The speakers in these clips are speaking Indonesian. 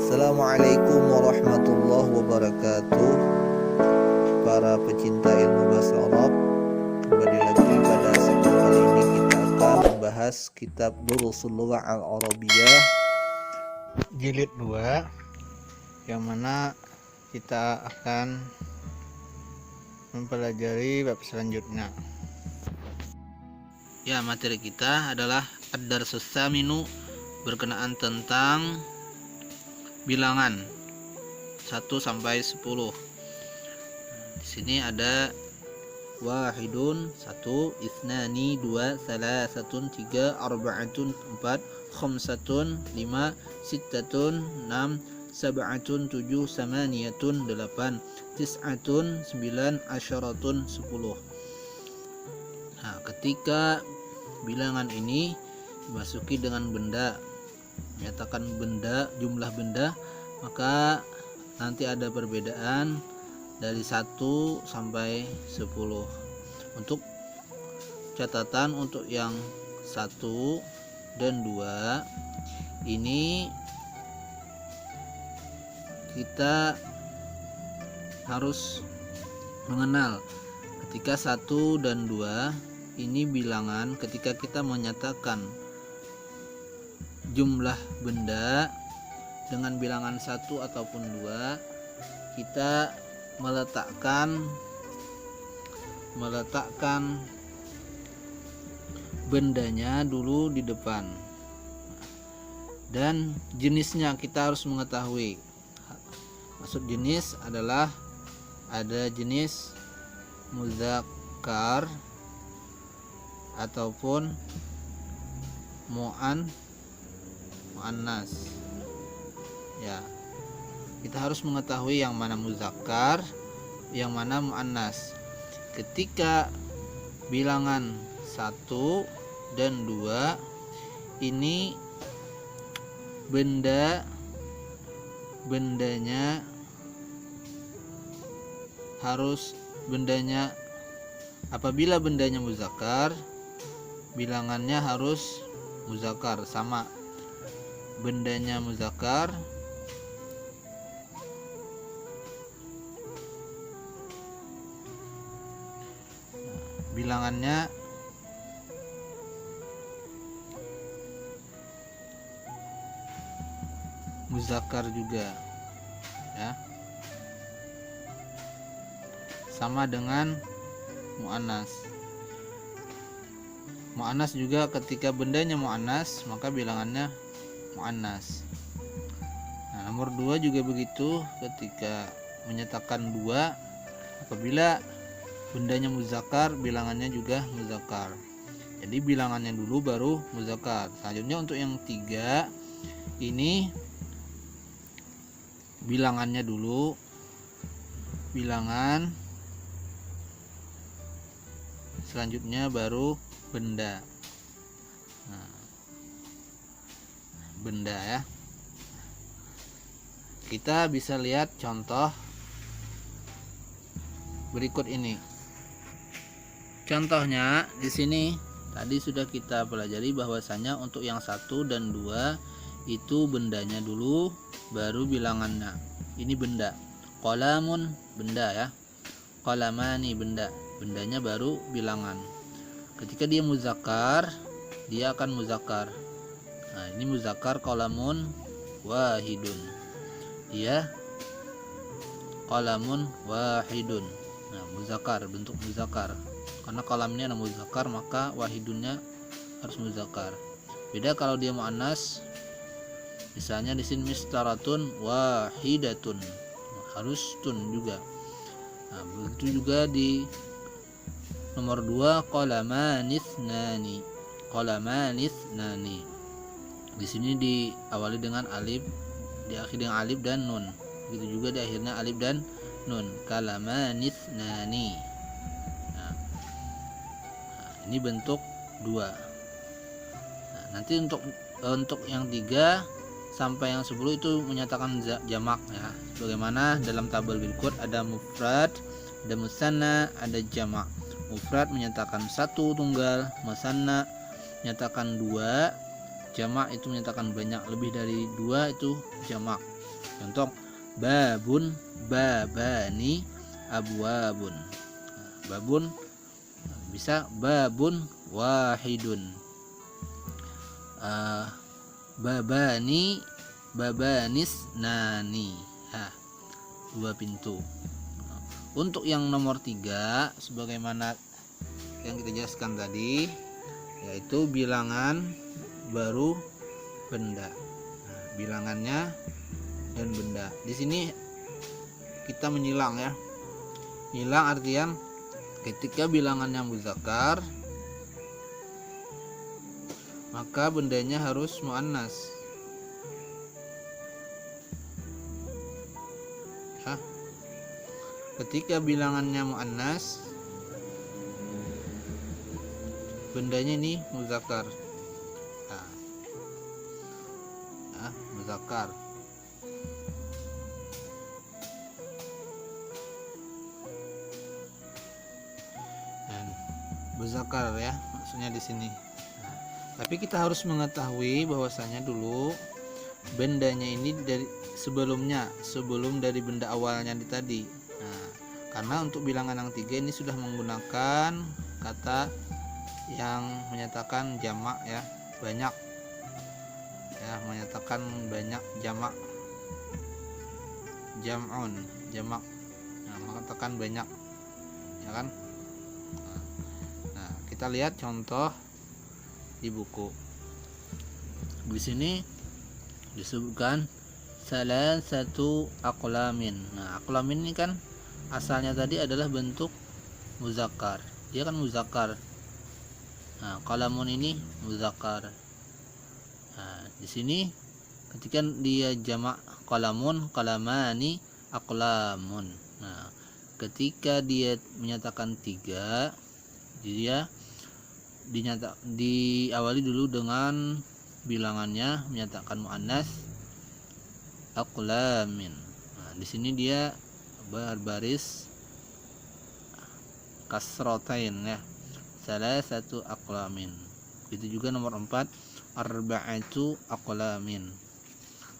Assalamualaikum warahmatullahi wabarakatuh. Para pecinta ilmu bahasa Arab, kembali lagi pada segmen kali ini kita akan membahas kitab Durusul Lughah Al-Arabiyah jilid 2, yang mana kita akan mempelajari bab selanjutnya. Ya, materi kita adalah Ad-Darsus Tsaminu, berkenaan tentang bilangan 1 sampai 10. Di sini ada wahidun 1, isnani 2, salasatun 3, arba'atun 4, khamsatun 5, sittatun 6, sab'atun 7, samaniyatun 8, tis'atun 9, asyaratun 10. Nah, ketika bilangan ini dimasuki dengan benda, menyatakan benda, jumlah benda, maka nanti ada perbedaan dari 1 sampai 10. Untuk catatan, untuk yang 1 dan 2 ini kita harus mengenal ketika 1 dan 2 ini bilangan. Ketika kita menyatakan jumlah benda dengan bilangan 1 ataupun 2, kita meletakkan bendanya dulu di depan, dan jenisnya kita harus mengetahui. Maksud jenis adalah ada jenis muzakkar ataupun muannas. Ya, kita harus mengetahui yang mana muzakkar, yang mana muannas. Ketika bilangan 1 dan 2 ini bendanya apabila bendanya muzakkar, bilangannya harus muzakkar, sama. Bendanya muzakkar, bilangannya muzakkar juga, ya, sama dengan muannas. Muannas juga ketika bendanya muannas, maka bilangannya muannas. Nah, nomor 2 juga begitu, ketika menyatakan 2, apabila bendanya muzakkar, bilangannya juga muzakkar. Jadi bilangannya dulu baru muzakkar. Selanjutnya untuk yang 3 ini bilangannya dulu, bilangan, selanjutnya baru benda. Nah, benda, ya. Kita bisa lihat contoh berikut ini. Contohnya di sini tadi sudah kita pelajari bahwasanya untuk yang 1 dan 2 itu bendanya dulu baru bilangannya. Ini benda. Qalamun benda, ya. Qalamani benda. Bendanya baru bilangan. Ketika dia muzakkar, dia akan muzakkar. Nah, ini muzakkar qalamun wahidun. Dia qalamun wahidun. Nah, muzakkar, bentuk muzakkar. Karena qalamnya adalah muzakkar, maka wahidunnya harus muzakkar. Beda kalau dia muannas. Misalnya di sini mistaratun wahidatun, harus tun juga. Nah, begitu juga di nomor 2 qalamanithnani. Qalamanithnani. Di sini diawali dengan alif, diakhiri dengan alif dan nun. Begitu juga di akhirnya alif dan nun. Qalamanithnani. Nah, ini bentuk 2. Nah, nanti untuk yang 3 sampai yang 10 itu menyatakan jamak, ya. Bagaimana dalam tabel berikut, ada mufrad, ada musanna, ada jamak. Mufrad menyatakan 1 tunggal, musanna menyatakan 2, jamak itu menyatakan banyak, lebih dari 2 itu jamak. Contoh babun, babani, abwabun. Babun bisa babun wahidun. Babani, babanis nani. 2 pintu. Untuk yang nomor 3 sebagaimana yang kita jelaskan tadi, yaitu bilangan baru benda. Bilangannya dan benda. Di sini kita menyilang ya. Hilang artian ketika bilangannya muzakkar maka bendanya harus muannas. Ketika bilangannya muannas, bendanya ini muzakkar. Muzakkar. Dan muzakkar ya, maksudnya di sini. Tapi kita harus mengetahui bahwasanya dulu bendanya ini dari sebelum dari benda awalnya tadi. Karena untuk bilangan yang 3 ini sudah menggunakan kata yang menyatakan jamak ya, banyak ya, menyatakan banyak, jamak, jam'un, jamak, mengatakan banyak ya kan. Nah, kita lihat contoh di buku. Di sini disebutkan salah satu aqlamin. Nah, aqlamin ini kan asalnya tadi adalah bentuk muzakkar. Dia kan muzakkar. Nah, qalamun ini muzakkar. Nah, di sini ketika dia jamak qalamun, qalamani, aqlamun. Nah, ketika dia menyatakan 3, dia diawali dulu dengan bilangannya menyatakan muannas aqlamin. Nah, di sini dia berbaris kasrotain ya, salah satu aqlamin. Itu juga nomor 4, arba'atu aqlamin,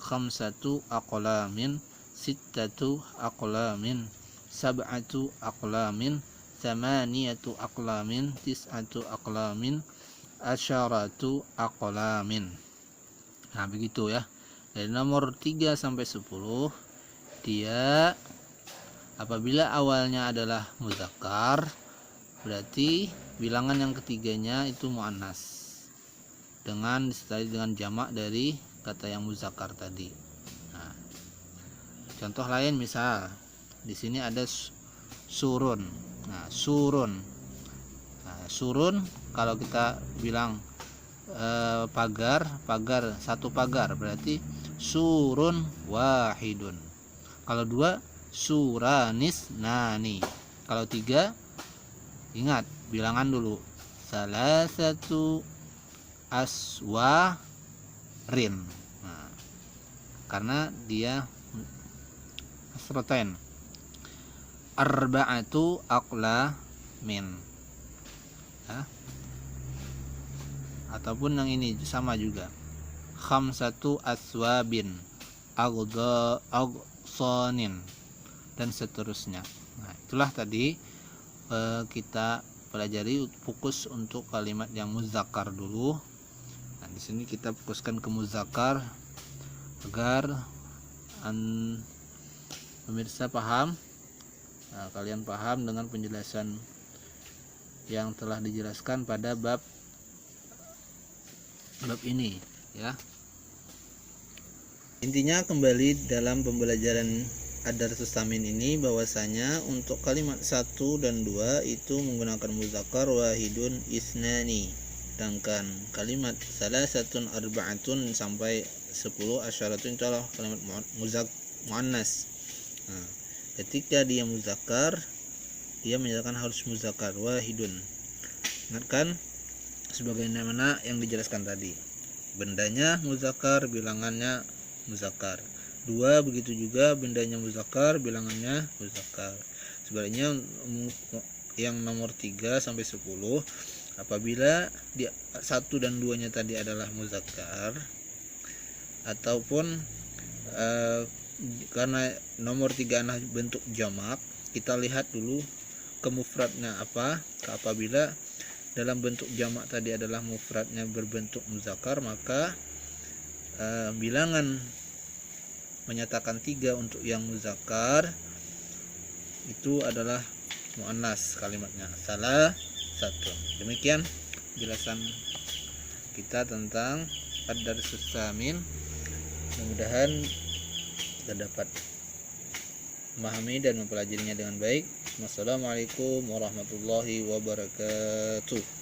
khamsatu aqlamin, sittatu aqlamin, sab'atu aqlamin, thamaniyatu aqlamin, tis'atu aqlamin, asyaratu aqlamin. Nah, begitu ya. Dari nomor 3 sampai 10 dia apabila awalnya adalah muzakkar berarti bilangan yang ketiganya itu muannas dengan disertai dengan jamak dari kata yang muzakkar tadi. Nah, contoh lain misal di sini ada surun. Nah, surun. Nah, surun kalau kita bilang pagar, satu pagar berarti surun wahidun. Kalau 2 suranis nani. Kalau 3 ingat bilangan dulu, salah satu aswarin. Nah, karena dia asrotain. Arba'atu aqlamin ya. Ataupun yang ini sama juga, khamsatu aswabin, agsonin, dan seterusnya. Nah, itulah tadi kita pelajari, fokus untuk kalimat yang muzakkar dulu. Nah, di sini kita fokuskan ke muzakkar agar pemirsa paham. Nah, kalian paham dengan penjelasan yang telah dijelaskan pada bab ini ya. Intinya kembali dalam pembelajaran ad-darsus tsamin ini bahwasanya untuk kalimat 1 dan 2 itu menggunakan muzakkar wahidun isnani, sedangkan kalimat salasatun arba'atun sampai 10 asyaratun itu adalah kalimat muannas. Nah, ketika dia muzakkar dia menyatakan harus muzakkar wahidun. Ingatkan sebagaimana yang dijelaskan tadi, bendanya muzakkar, bilangannya muzakkar. 2 begitu juga, bendanya muzakkar, bilangannya muzakkar. Sebaliknya yang nomor 3 sampai 10 apabila 1 dan 2 nya tadi adalah muzakkar ataupun karena nomor 3 adalah bentuk jamak, kita lihat dulu ke mufradnya apa. Apabila dalam bentuk jamak tadi adalah mufradnya berbentuk muzakkar, maka bilangan menyatakan 3 untuk yang muzakkar itu adalah muannas kalimatnya, salah satu. Demikian penjelasan kita tentang ad-darsus tsamin. Mudah-mudahan kita dapat memahami dan mempelajarinya dengan baik. Wassalamualaikum warahmatullahi wabarakatuh.